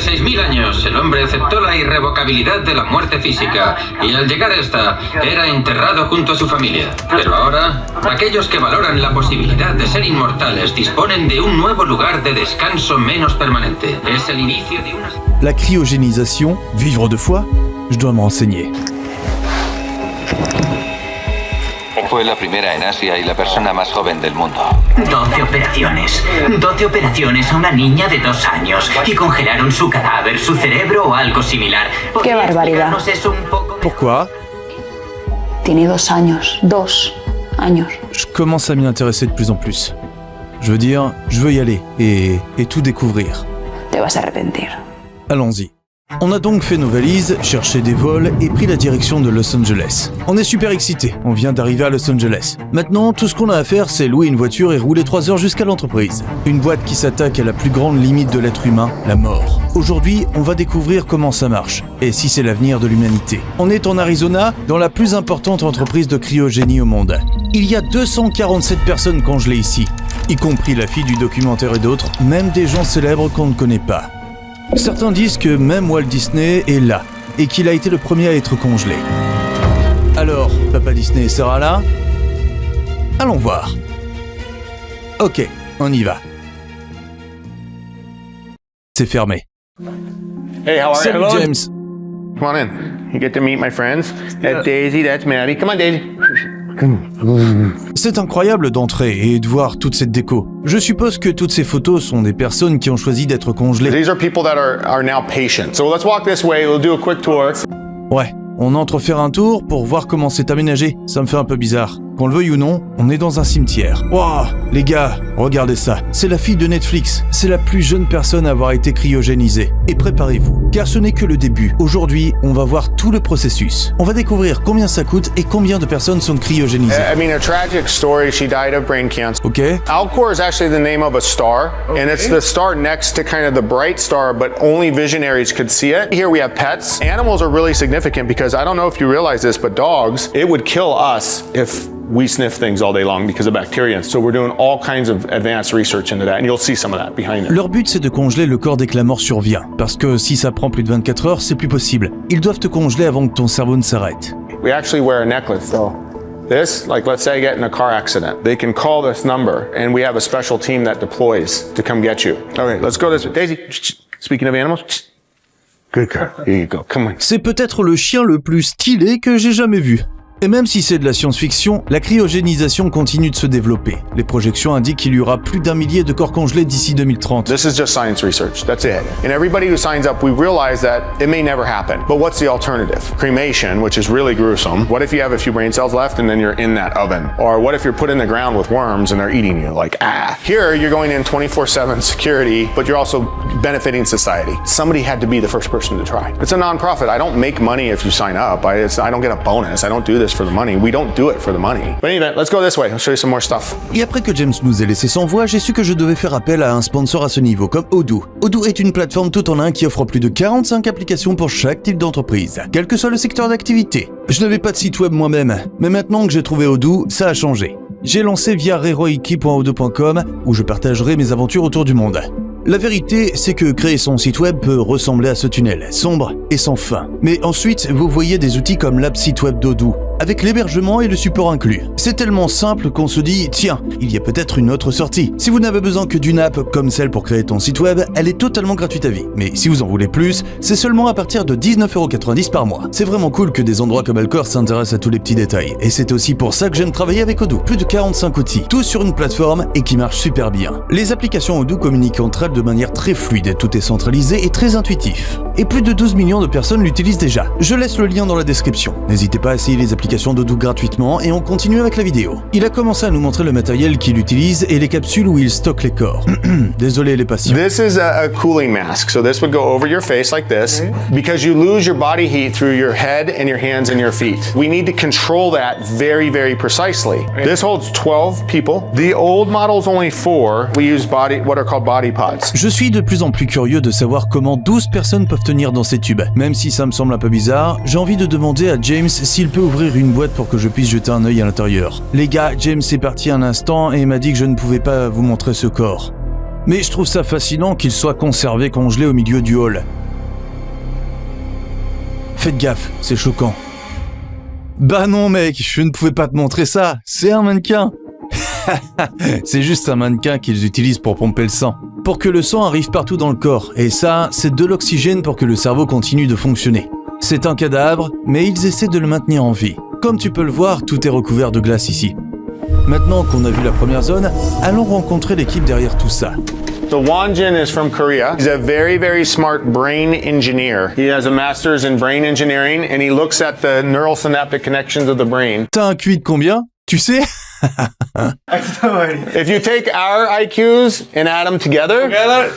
Hace 6000 años, el hombre aceptó la irrevocabilidad de la muerte física y al llegar a esta, era enterrado junto a su familia. Pero ahora, aquellos que valoran la posibilidad de ser inmortales disponen de un nuevo lugar de descanso menos permanente. Es el inicio de una... La cryogénisation, vivre deux fois, je dois me renseigner. Fue la primera en Asia y la persona más joven del mundo. 12 operaciones. 12 operaciones a una niña de 2 años y congelaron su cadáver, su cerebro o algo similar. ¡Qué barbaridad! Eso un poco Pourquoi? Tiene 2 años. 2 años. Je commence à m'y intéresser de plus en plus. Je veux dire, je veux y aller et tout découvrir. Te vas a arrepentir. Allons-y. On a donc fait nos valises, cherché des vols et pris la direction de Los Angeles. On est super excités, on vient d'arriver à Los Angeles. Maintenant, tout ce qu'on a à faire, c'est louer une voiture et rouler 3 heures jusqu'à l'entreprise. Une boîte qui s'attaque à la plus grande limite de l'être humain, la mort. Aujourd'hui, on va découvrir comment ça marche, et si c'est l'avenir de l'humanité. On est en Arizona, dans la plus importante entreprise de cryogénie au monde. Il y a 247 personnes congelées ici, y compris la fille du documentaire et d'autres, même des gens célèbres qu'on ne connaît pas. Certains disent que même Walt Disney est là, et qu'il a été le premier à être congelé. Alors, Papa Disney sera là? Allons voir. Ok, on y va. C'est fermé. Hey, how are you? Salut Hello. James. Come on in. You get to meet my friends. That's Daisy, that's Maddie. Come on, Daisy. C'est incroyable d'entrer et de voir toute cette déco. Je suppose que toutes ces photos sont des personnes qui ont choisi d'être congelées. These are people that are now patient. So let's walk this way. We'll do a quick tour. Ouais, on entre faire un tour pour voir comment c'est aménagé. Ça me fait un peu bizarre. Qu'on le veuille ou non, on est dans un cimetière. Waouh, les gars, regardez ça. C'est la fille de Netflix. C'est la plus jeune personne à avoir été cryogénisée. Et préparez-vous, car ce n'est que le début. Aujourd'hui, on va voir tout le processus. On va découvrir combien ça coûte et combien de personnes sont cryogénisées. I mean, a tragic story. She died of brain cancer. Ok? Alcor is actually the name of a star, and it's the star next to kind of the bright star, but only visionaries could see it. Here we have pets. Animals are really significant because I don't know if you realize this, but dogs, it would kill us if we sniff things all day long because of bacteria. So we're doing all kinds of advanced research into that, and you'll see some of that behind it. Leur but, c'est de congeler le corps dès que la mort survient. Parce que si ça prend plus de 24 heures, c'est plus possible. Ils doivent te congeler avant que ton cerveau ne s'arrête. We actually wear a necklace, so this, like let's say I get in a car accident, they can call this number, and we have a special team that deploys to come get you. Okay, let's go this way. Daisy, speaking of animals, good girl, here you go, come on. C'est peut-être le chien le plus stylé que j'ai jamais vu. Et même si c'est de la science-fiction, la cryogénisation continue de se développer. Les projections indiquent qu'il y aura plus d'1 millier de corps congelés d'ici 2030. This is just science research, that's it. And everybody who signs up, we realize that it may never happen. But what's the alternative? Cremation, which is really gruesome. What if you have a few brain cells left and then you're in that oven? Or what if you're put in the ground with worms and they're eating you? Like, ah. Here, you're going in 24/7 security, but you're also benefiting society. Somebody had to be the first person to try. It's a non-profit. I don't make money if you sign up. I don't get a bonus. I don't do this for the money. We don't do it for the money. But anyway, let's go this way. I'll show you some more stuff. Et après que James nous ait laissé sans voix, j'ai su que je devais faire appel à un sponsor à ce niveau, comme Odoo. Odoo est une plateforme tout en un qui offre plus de 45 applications pour chaque type d'entreprise, quel que soit le secteur d'activité. Je n'avais pas de site web moi-même, mais maintenant que j'ai trouvé Odoo, ça a changé. J'ai lancé via reroiki.odoo.com où je partagerai mes aventures autour du monde. La vérité, c'est que créer son site web peut ressembler à ce tunnel, sombre et sans fin. Mais ensuite, vous voyez des outils comme l'app site web d'Odoo, avec l'hébergement et le support inclus. C'est tellement simple qu'on se dit, tiens, il y a peut-être une autre sortie. Si vous n'avez besoin que d'une app comme celle pour créer ton site web, elle est totalement gratuite à vie. Mais si vous en voulez plus, c'est seulement à partir de 19,90€ par mois. C'est vraiment cool que des endroits comme Alcor s'intéressent à tous les petits détails. Et c'est aussi pour ça que j'aime travailler avec Odoo. Plus de 45 outils, tous sur une plateforme et qui marchent super bien. Les applications Odoo communiquent entre elles de manière très fluide, tout est centralisé et très intuitif. Et plus de 12 millions de personnes l'utilisent déjà. Je laisse le lien dans la description. N'hésitez pas à essayer les applications d'Odoo gratuitement et on continue avec la vidéo. Il a commencé à nous montrer le matériel qu'il utilise et les capsules où il stocke les corps. Désolé les patients. This is a cooling mask. So this would go over your face like this because you lose your body heat through your head and your hands and your feet. We need to control that very, very precisely. This holds 12 people. The old model's only 4. We use what are called body pods. Je suis de plus en plus curieux de savoir comment 12 personnes peuvent tenir dans ces tubes. Même si ça me semble un peu bizarre, j'ai envie de demander à James s'il peut ouvrir une boîte pour que je puisse jeter un œil à l'intérieur. Les gars, James est parti un instant et m'a dit que je ne pouvais pas vous montrer ce corps. Mais je trouve ça fascinant qu'il soit conservé congelé au milieu du hall. Faites gaffe, c'est choquant. Bah non mec, je ne pouvais pas te montrer ça, c'est un mannequin. C'est juste un mannequin qu'ils utilisent pour pomper le sang. Pour que le sang arrive partout dans le corps, et ça, c'est de l'oxygène pour que le cerveau continue de fonctionner. C'est un cadavre, mais ils essaient de le maintenir en vie. Comme tu peux le voir, tout est recouvert de glace ici. Maintenant qu'on a vu la première zone, allons rencontrer l'équipe derrière tout ça. So Wonjin is from Korea. He's a very, very smart brain engineer. He has a master's in brain engineering and he looks at the neural synaptic connections of the brain. T'as un QI de combien? Tu sais? If you take our IQs and add them together,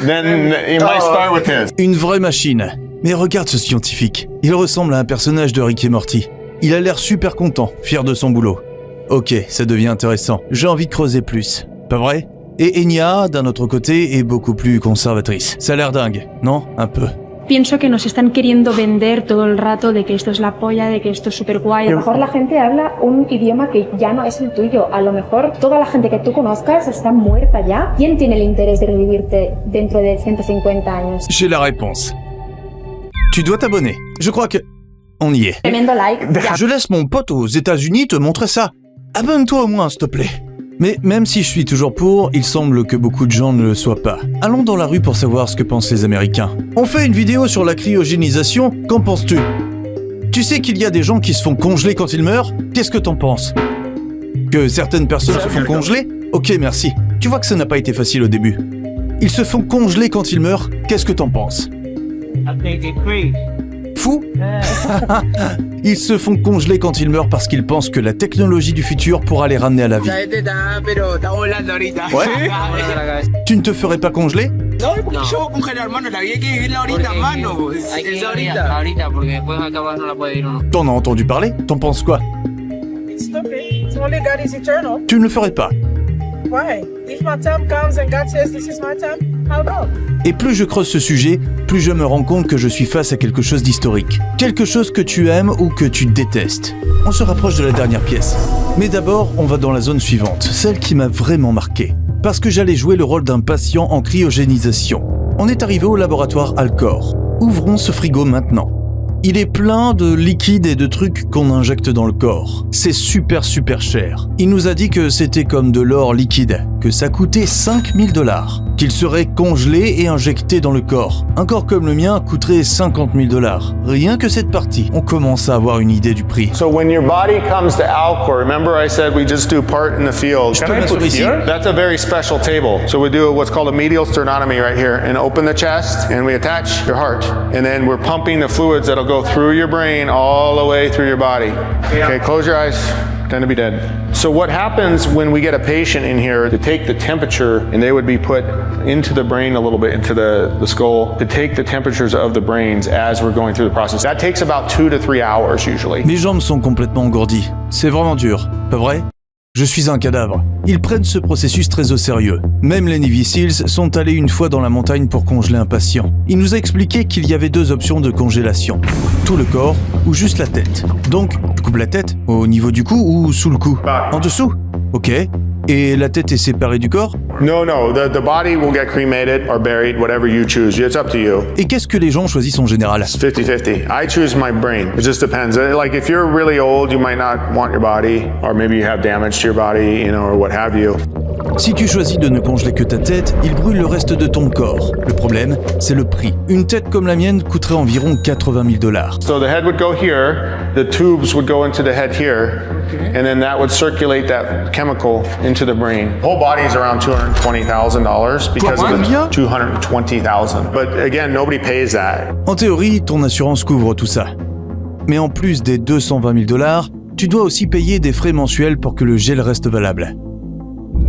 then you might start with his. Une vraie machine. Mais regarde ce scientifique. Il ressemble à un personnage de Rick et Morty. Il a l'air super content, fier de son boulot. Ok, ça devient intéressant. J'ai envie de creuser plus. Pas vrai? Et Enya, d'un autre côté, est beaucoup plus conservatrice. Ça a l'air dingue, non? Un peu. Pienso que nos están queriendo vender todo el rato de que esto es la polla, de que esto es súper guay. A lo mejor la gente habla un idioma que ya no es el tuyo. A lo mejor toda la gente que tú conozcas está muerta ya. ¿Quién tiene el interés de revivirte dentro de 150 años? J'ai la réponse. Tu dois t'abonner. Je crois que... On y est. Tremendo like. Ya. Je laisse mon pote aux États-Unis te montrer ça. Abonne-toi au moins, s'il te plaît. Mais même si je suis toujours pour, il semble que beaucoup de gens ne le soient pas. Allons dans la rue pour savoir ce que pensent les Américains. On fait une vidéo sur la cryogénisation, qu'en penses-tu? Tu sais qu'il y a des gens qui se font congeler quand ils meurent? Qu'est-ce que t'en penses? Que certaines personnes se font congeler? Ok, merci. Tu vois que ça n'a pas été facile au début. Ils se font congeler quand ils meurent, qu'est-ce que t'en penses? Fou? Ils se font congeler quand ils meurent parce qu'ils pensent que la technologie du futur pourra les ramener à la vie. Ouais? Tu ne te ferais pas congeler? T'en as entendu parler? T'en penses quoi? Tu ne le ferais pas? Et plus je creuse ce sujet, plus je me rends compte que je suis face à quelque chose d'historique. Quelque chose que tu aimes ou que tu détestes. On se rapproche de la dernière pièce. Mais d'abord, on va dans la zone suivante, celle qui m'a vraiment marqué. Parce que j'allais jouer le rôle d'un patient en cryogénisation. On est arrivé au laboratoire Alcor. Ouvrons ce frigo maintenant. Il est plein de liquides et de trucs qu'on injecte dans le corps. C'est super cher. Il nous a dit que c'était comme de l'or liquide, que ça coûtait 5000 $, qu'il serait congelé et injecté dans le corps. Un corps comme le mien coûterait 50 000 $. Rien que cette partie, on commence à avoir une idée du prix. So when your body comes to Alcor, remember I said we just do part in the field. Je peux m'asseoir ici? That's a very special table. So we do what's called a medial sternotomy right here and open the chest and we attach your heart. And then we're pumping the fluids that'll go through your brain all the way through your body. Okay, close your eyes. Pretend to be dead. So what happens when we get a patient in here to take the temperature and they would be put into the brain a little bit, into the skull, to take the temperatures of the brains as we're going through the process. That takes about 2 to 3 hours usually. Mes jambes sont complètement engourdies. C'est vraiment dur, pas vrai? Je suis un cadavre. Ils prennent ce processus très au sérieux. Même les Navy Seals sont allés une fois dans la montagne pour congeler un patient. Il nous a expliqué qu'il y avait 2 options de congélation. Tout le corps ou juste la tête. Donc, tu coupes la tête au niveau du cou ou sous le cou? En dessous? Ok. Et la tête est séparée du corps? No, the body will get cremated or buried, whatever you choose. It's up to you. Et qu'est-ce que les gens choisissent en général? It's 50-50. I choose my brain. It just depends. Like if you're really old, you might not want your body, or maybe you have damage to your body, or what have you. Si tu choisis de ne congeler que ta tête, il brûle le reste de ton corps. Le problème, c'est le prix. Une tête comme la mienne coûterait environ 80 000 $. So the head would go here, the tubes would go into the head here, and then that would circulate that chemical into the brain. The whole body is around $220,000 because of the 220,000. But again, nobody pays that. En théorie, ton assurance couvre tout ça. Mais en plus des 220 000 $, tu dois aussi payer des frais mensuels pour que le gel reste valable.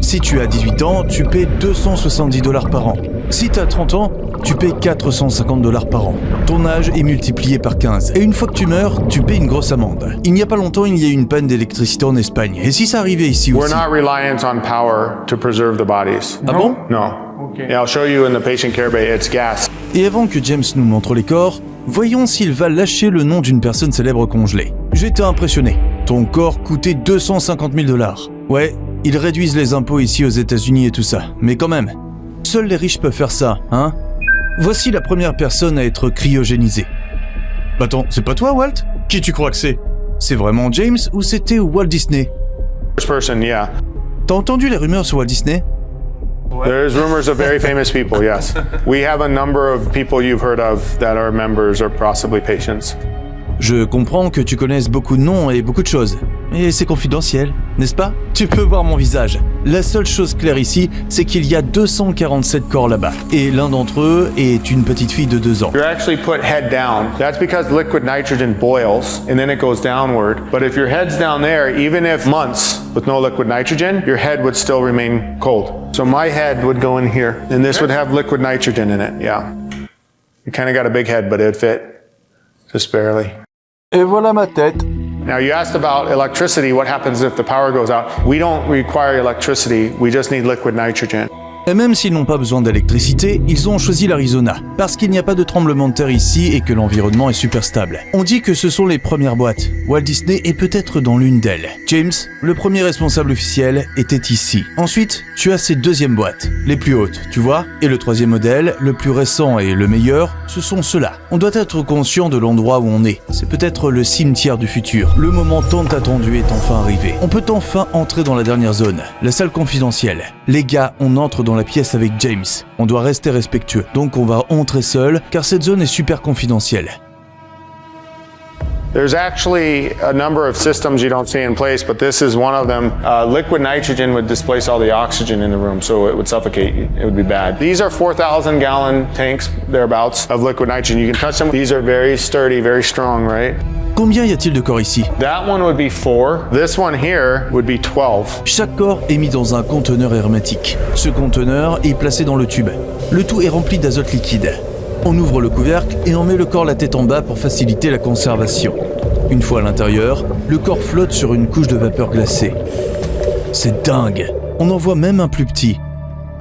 Si tu as 18 ans, tu paies 270 $ par an. Si tu as 30 ans, tu paies 450 $ par an. Ton âge est multiplié par 15. Et une fois que tu meurs, tu paies une grosse amende. Il n'y a pas longtemps, il y a eu une panne d'électricité en Espagne. Et si ça arrivait ici aussi? We're not reliant on power to preserve the bodies. Ah bon? No. Yeah, I'll show you in the patient care bay. It's gas. Et avant que James nous montre les corps, voyons s'il va lâcher le nom d'une personne célèbre congelée. J'étais impressionné. Ton corps coûtait 250 000 $. Ouais, ils réduisent les impôts ici aux États-Unis et tout ça, mais quand même. Seuls les riches peuvent faire ça, hein? Voici la première personne à être cryogénisée. Attends, c'est pas toi, Walt? Qui tu crois que c'est? C'est vraiment James ou c'était Walt Disney? First person, yeah. T'as entendu les rumeurs sur Walt Disney? There's rumors of very famous people, yes. We have a number of people you've heard of that are members or possibly patients. Je comprends que tu connaisses beaucoup de noms et beaucoup de choses. Mais c'est confidentiel, n'est-ce pas? Tu peux voir mon visage. La seule chose claire ici, c'est qu'il y a 247 corps là-bas. Et l'un d'entre eux est une petite fille de 2 ans. You're actually put head down. That's because liquid nitrogen boils and then it goes downward. But if your head's down there, even if months with no liquid nitrogen, your head would still remain cold. So my head would go in here and this would have liquid nitrogen in it, yeah. You kind of got a big head, but it'd fit just barely. Et voilà ma tête. Now you asked about electricity, what happens if the power goes out? We don't require electricity, we just need liquid nitrogen. Et même s'ils n'ont pas besoin d'électricité, ils ont choisi l'Arizona, parce qu'il n'y a pas de tremblement de terre ici et que l'environnement est super stable. On dit que ce sont les premières boîtes. Walt Disney est peut-être dans l'une d'elles. James, le premier responsable officiel, était ici. Ensuite, tu as ces deuxièmes boîtes, les plus hautes, tu vois? Et le troisième modèle, le plus récent et le meilleur, ce sont ceux-là. On doit être conscient de l'endroit où on est. C'est peut-être le cimetière du futur. Le moment tant attendu est enfin arrivé. On peut enfin entrer dans la dernière zone, la salle confidentielle. Les gars, on entre dans la pièce avec James. On doit rester respectueux, donc on va entrer seul, car cette zone est super confidentielle. There's actually a number of systems you don't see in place, but this is one of them. Liquid nitrogen would displace all the oxygen in the room, so it would suffocate you. It would be bad. These are 4,000-gallon tanks, thereabouts, of liquid nitrogen. You can touch them. These are very sturdy, very strong, right? Combien y a-t-il de corps ici? That one would be 4. This one here would be 12. Chaque corps est mis dans un conteneur hermétique. Ce conteneur est placé dans le tube. Le tout est rempli d'azote liquide. On ouvre le couvercle et on met le corps la tête en bas pour faciliter la conservation. Une fois à l'intérieur, le corps flotte sur une couche de vapeur glacée. C'est dingue! On en voit même un plus petit.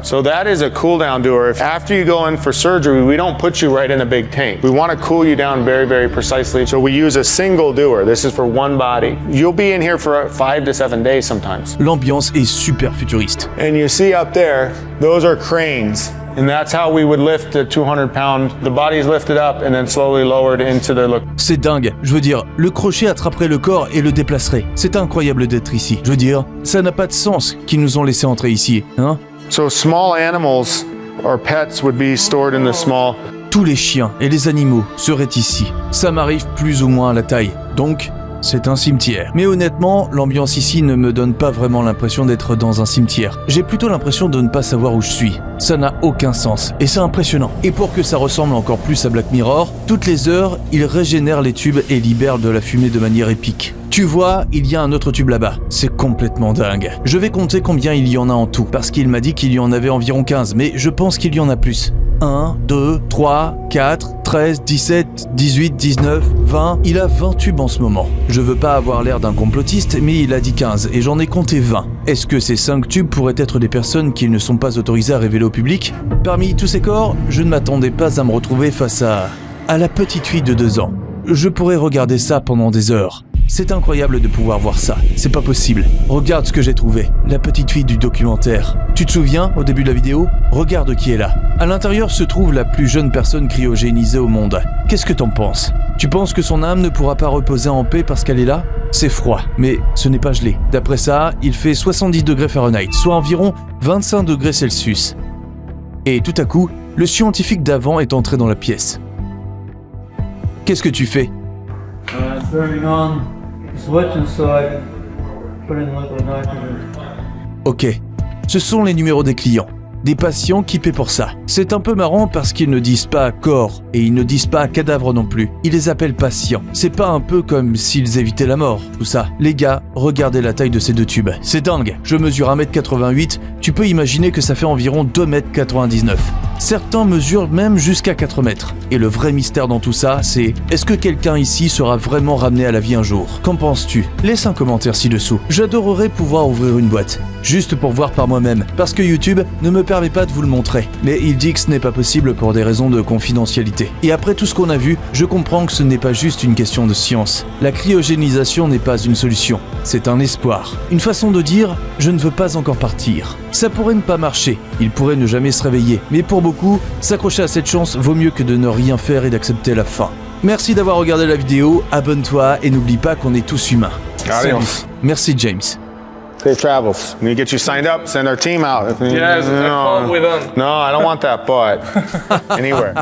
So that is a cool down doer. After you go in for surgery, we don't put you right in a big tank. We want to cool you down very, very precisely. So we use a single doer. This is for one body. You'll be in here for 5 to 7 days sometimes. L'ambiance est super futuriste. And you see up there, those are cranes. And that's how we would lift a 200-pound. The body is lifted up and then slowly lowered into the look. C'est dingue. Je veux dire, le crochet attraperait le corps et le déplacerait. C'est incroyable d'être ici. Je veux dire, ça n'a pas de sens qu'ils nous ont laissé entrer ici, hein? So small animals or pets would be stored in the small. Tous les chiens et les animaux seraient ici. Ça m'arrive plus ou moins à la taille. Donc, c'est un cimetière. Mais honnêtement, l'ambiance ici ne me donne pas vraiment l'impression d'être dans un cimetière. J'ai plutôt l'impression de ne pas savoir où je suis. Ça n'a aucun sens. Et c'est impressionnant. Et pour que ça ressemble encore plus à Black Mirror, toutes les heures, il régénère les tubes et libère de la fumée de manière épique. Tu vois, il y a un autre tube là-bas. C'est complètement dingue. Je vais compter combien il y en a en tout, parce qu'il m'a dit qu'il y en avait environ 15, mais je pense qu'il y en a plus. 1, 2, 3, 4, 13, 17, 18, 19, 20... Il a 20 tubes en ce moment. Je veux pas avoir l'air d'un complotiste, mais il a dit 15, et j'en ai compté 20. Est-ce que ces 5 tubes pourraient être des personnes qui ne sont pas autorisées à révéler au public? Parmi tous ces corps, je ne m'attendais pas à me retrouver face à la petite fille de 2 ans. Je pourrais regarder ça pendant des heures. C'est incroyable de pouvoir voir ça. C'est pas possible. Regarde ce que j'ai trouvé. La petite fille du documentaire. Tu te souviens, au début de la vidéo? Regarde qui est là. À l'intérieur se trouve la plus jeune personne cryogénisée au monde. Qu'est-ce que t'en penses? Tu penses que son âme ne pourra pas reposer en paix parce qu'elle est là? C'est froid, mais ce n'est pas gelé. D'après ça, il fait 70 degrés Fahrenheit, soit environ 25 degrés Celsius. Et tout à coup, le scientifique d'avant est entré dans la pièce. Qu'est-ce que tu fais? Turning on the switch inside, putting liquid nitrogen. Ok, ce sont les numéros des clients, des patients qui paient pour ça. C'est un peu marrant parce qu'ils ne disent pas corps et ils ne disent pas cadavre non plus. Ils les appellent patients. C'est pas un peu comme s'ils évitaient la mort, tout ça. Les gars, regardez la taille de ces 2 tubes. C'est dingue. Je mesure 1m88, tu peux imaginer que ça fait environ 2m99. Certains mesurent même jusqu'à 4 mètres. Et le vrai mystère dans tout ça, c'est est-ce que quelqu'un ici sera vraiment ramené à la vie un jour? Qu'en penses-tu? Laisse un commentaire ci-dessous. J'adorerais pouvoir ouvrir une boîte. juste pour voir par moi-même, parce que YouTube ne me permet pas de vous le montrer. Mais il dit que ce n'est pas possible pour des raisons de confidentialité. Et après tout ce qu'on a vu, je comprends que ce n'est pas juste une question de science. La cryogénisation n'est pas une solution, c'est un espoir. Une façon de dire « je ne veux pas encore partir ». Ça pourrait ne pas marcher, il pourrait ne jamais se réveiller, mais pour beaucoup, s'accrocher à cette chance vaut mieux que de ne rien faire et d'accepter la fin. Merci d'avoir regardé la vidéo, abonne-toi et n'oublie pas qu'on est tous humains. Adios. Salut. Merci James. Safe travels. We need to get you signed up, send our team out. Yes, I called with them. No, I don't want that, but anywhere.